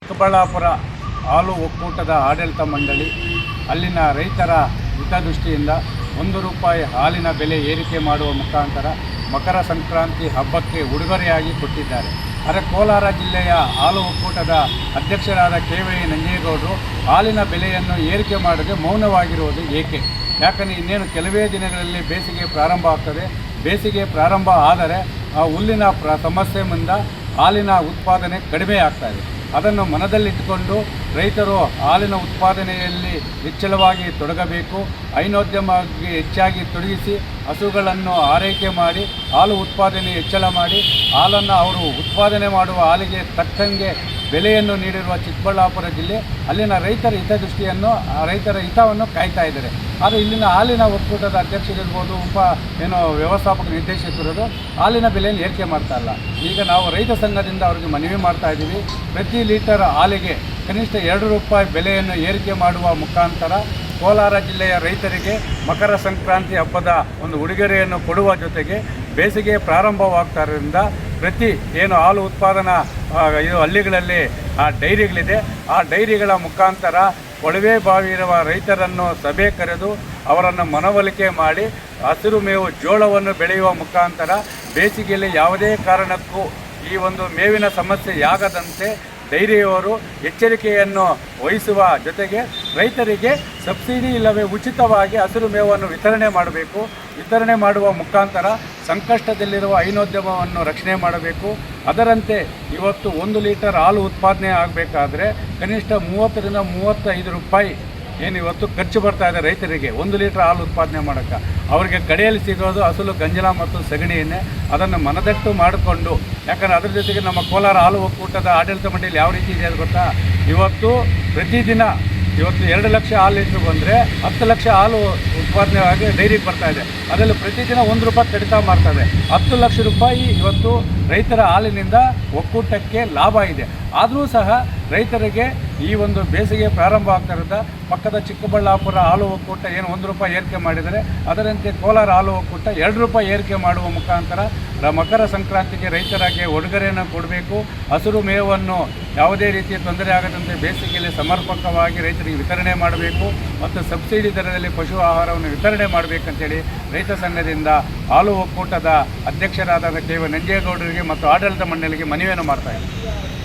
ಚಿಕ್ಕಬಳ್ಳಾಪುರ ಹಾಲು ಒಕ್ಕೂಟದ ಆಡಳಿತ ಮಂಡಳಿ ಅಲ್ಲಿನ ರೈತರ ಹಿತದೃಷ್ಟಿಯಿಂದ ₹1 ಹಾಲಿನ ಬೆಲೆ ಏರಿಕೆ ಮಾಡುವ ಮುಖಾಂತರ ಮಕರ ಸಂಕ್ರಾಂತಿ ಹಬ್ಬಕ್ಕೆ ಉಡುಗೊರೆಯಾಗಿ ಕೊಟ್ಟಿದ್ದಾರೆ. ಆದರೆ ಕೋಲಾರ ಜಿಲ್ಲೆಯ ಹಾಲು ಒಕ್ಕೂಟದ ಅಧ್ಯಕ್ಷರಾದ KY ನಂಜೇಗೌಡರು ಹಾಲಿನ ಬೆಲೆಯನ್ನು ಏರಿಕೆ ಮಾಡದೆ ಮೌನವಾಗಿರುವುದು ಏಕೆ? ಯಾಕಂದರೆ ಇನ್ನೇನು ಕೆಲವೇ ದಿನಗಳಲ್ಲಿ ಬೇಸಿಗೆ ಪ್ರಾರಂಭ ಆಗ್ತದೆ. ಬೇಸಿಗೆ ಪ್ರಾರಂಭ ಆದರೆ ಆ ಹುಲ್ಲಿನ ಸಮಸ್ಯೆ ಮುಂದೆ ಹಾಲಿನ ಉತ್ಪಾದನೆ ಕಡಿಮೆ ಆಗ್ತಾಯಿದೆ. ಅದನ್ನು ಮನದಲ್ಲಿಟ್ಟುಕೊಂಡು ರೈತರು ಹಾಲಿನ ಉತ್ಪಾದನೆಯಲ್ಲಿ ಹೆಚ್ಚಳವಾಗಿ ತೊಡಗಬೇಕು. ಹೈನೋದ್ಯಮಕ್ಕೆ ಹೆಚ್ಚಾಗಿ ತೊಡಗಿಸಿ ಹಸುಗಳನ್ನು ಆರೈಕೆ ಮಾಡಿ ಹಾಲು ಉತ್ಪಾದನೆ ಹೆಚ್ಚಳ ಮಾಡಿ ಹಾಲನ್ನು ಅವರು ಉತ್ಪಾದನೆ ಮಾಡುವ ಹಾಲಿಗೆ ತಕ್ಕಂಗೆ ಬೆಲೆಯನ್ನು ನೀಡಿರುವ ಚಿಕ್ಕಬಳ್ಳಾಪುರ ಜಿಲ್ಲೆ ಅಲ್ಲಿನ ರೈತರ ಹಿತದೃಷ್ಟಿಯನ್ನು ರೈತರ ಹಿತವನ್ನು ಕಾಯ್ತಾ ಇದ್ದಾರೆ. ಆದರೆ ಇಲ್ಲಿನ ಹಾಲಿನ ಒಕ್ಕೂಟದ ಅಧ್ಯಕ್ಷರಿರ್ಬೋದು, ವ್ಯವಸ್ಥಾಪಕ ನಿರ್ದೇಶಕರು ಹಾಲಿನ ಬೆಲೆಯನ್ನು ಏರಿಕೆ ಮಾಡ್ತಾ ಇಲ್ಲ. ಈಗ ನಾವು ರೈತ ಸಂಘದಿಂದ ಅವರಿಗೆ ಮನವಿ ಮಾಡ್ತಾ ಇದ್ದೀವಿ. ಪ್ರತಿ ಲೀಟರ್ ಹಾಲಿಗೆ ಕನಿಷ್ಠ ₹2 ಬೆಲೆಯನ್ನು ಏರಿಕೆ ಮಾಡುವ ಮುಖಾಂತರ ಕೋಲಾರ ಜಿಲ್ಲೆಯ ರೈತರಿಗೆ ಮಕರ ಸಂಕ್ರಾಂತಿ ಹಬ್ಬದ ಒಂದು ಉಡುಗೊರೆಯನ್ನು ಕೊಡುವ ಜೊತೆಗೆ ಬೇಸಿಗೆ ಪ್ರಾರಂಭವಾಗ್ತಾರಿಂದ ಪ್ರತಿ ಹಾಲು ಉತ್ಪಾದನಾ ಹಳ್ಳಿಗಳಲ್ಲಿ ಡೈರಿಗಳಿದೆ, ಆ ಡೈರಿಗಳ ಮುಖಾಂತರ ಕೊಳವೆ ಬಾವಿ ಇರುವ ರೈತರನ್ನು ಸಭೆ ಕರೆದು ಅವರನ್ನು ಮನವೊಲಿಕೆ ಮಾಡಿ ಹಸಿರು ಮೇವು ಜೋಳವನ್ನು ಬೆಳೆಯುವ ಮುಖಾಂತರ ಬೇಸಿಗೆಯಲ್ಲಿ ಯಾವುದೇ ಕಾರಣಕ್ಕೂ ಈ ಒಂದು ಮೇವಿನ ಸಮಸ್ಯೆಯಾಗದಂತೆ ಡೈರಿಯವರು ಎಚ್ಚರಿಕೆಯನ್ನು ವಹಿಸುವ ಜೊತೆಗೆ ರೈತರಿಗೆ ಸಬ್ಸಿಡಿ ಇಲ್ಲವೇ ಉಚಿತವಾಗಿ ಹಸಿರು ಮೇವನ್ನು ವಿತರಣೆ ಮಾಡಬೇಕು. ವಿತರಣೆ ಮಾಡುವ ಮುಖಾಂತರ ಸಂಕಷ್ಟದಲ್ಲಿರುವ ಹೈನೋದ್ಯಮವನ್ನು ರಕ್ಷಣೆ ಮಾಡಬೇಕು. ಅದರಂತೆ ಇವತ್ತು 1 ಲೀಟರ್ ಹಾಲು ಉತ್ಪಾದನೆ ಆಗಬೇಕಾದ್ರೆ ಕನಿಷ್ಠ ₹30 ರಿಂದ ₹35 ಇವತ್ತು ಖರ್ಚು ಬರ್ತಾ ಇದೆ ರೈತರಿಗೆ 1 ಲೀಟರ್ ಹಾಲು ಉತ್ಪಾದನೆ ಮಾಡೋಕ್ಕೆ. ಅವರಿಗೆ ಕಡೆಯಲ್ಲಿ ಸಿಗೋದು ಹಸುಲು ಗಂಜಲ ಮತ್ತು ಸಗಣಿಯನ್ನೇ. ಅದನ್ನು ಮನದಟ್ಟು ಮಾಡಿಕೊಂಡು, ಯಾಕಂದರೆ ಅದರ ಜೊತೆಗೆ ನಮ್ಮ ಕೋಲಾರ ಹಾಲು ಒಕ್ಕೂಟದ ಆಡಳಿತ ಮಂಡಳಿ ಯಾವ ರೀತಿ ಇದೆ ಅದು ಗೊತ್ತಾ? ಪ್ರತಿದಿನ 2 ಲಕ್ಷ ಹಾಲು ಲೀಟ್ರ್ ಬಂದರೆ 10 ಲಕ್ಷ ಹಾಲು ಉತ್ಪಾದನೆ ಆಗಿ ಡೈರಿಗೆ ಬರ್ತಾಯಿದೆ. ಅದರಲ್ಲಿ ಪ್ರತಿದಿನ ₹1 ಕಡಿತ ಮಾಡ್ತದೆ. ₹10 ಲಕ್ಷ ಇವತ್ತು ರೈತರ ಹಾಲಿನಿಂದ ಒಕ್ಕೂಟಕ್ಕೆ ಲಾಭ ಇದೆ. ಆದರೂ ಸಹ ರೈತರಿಗೆ ಈ ಒಂದು ಬೇಸಿಗೆ ಪ್ರಾರಂಭ ಆಗ್ತಾರಿಂದ ಪಕ್ಕದ ಚಿಕ್ಕಬಳ್ಳಾಪುರ ಹಾಲು ಒಕ್ಕೂಟ ₹1 ಏರಿಕೆ ಮಾಡಿದರೆ, ಅದರಂತೆ ಕೋಲಾರ ಹಾಲು ಒಕ್ಕೂಟ ₹2 ಏರಿಕೆ ಮಾಡುವ ಮುಖಾಂತರ ಮಕರ ಸಂಕ್ರಾಂತಿಗೆ ರೈತರಿಗೆ ಉಡುಗೊರೆಯನ್ನು ಕೊಡಬೇಕು. ಹಸಿರು ಮೇವನ್ನು ಯಾವುದೇ ರೀತಿಯ ತೊಂದರೆ ಆಗದಂತೆ ಬೇಸಿಗೆಯಲ್ಲಿ ಸಮರ್ಪಕವಾಗಿ ರೈತರಿಗೆ ವಿತರಣೆ ಮಾಡಬೇಕು ಮತ್ತು ಸಬ್ಸಿಡಿ ದರದಲ್ಲಿ ಪಶು ಆಹಾರವನ್ನು ವಿತರಣೆ ಮಾಡಬೇಕಂತೇಳಿ ರೈತ ಸಂಘದಿಂದ ಹಾಲು ಒಕ್ಕೂಟದ ಅಧ್ಯಕ್ಷರಾದ KY ನಂಜೇಗೌಡರಿಗೆ ಮತ್ತು ಆಡಳಿತ ಮಂಡಳಿಗೆ ಮನವಿಯನ್ನು ಮಾಡ್ತಾ ಇದ್ದಾರೆ.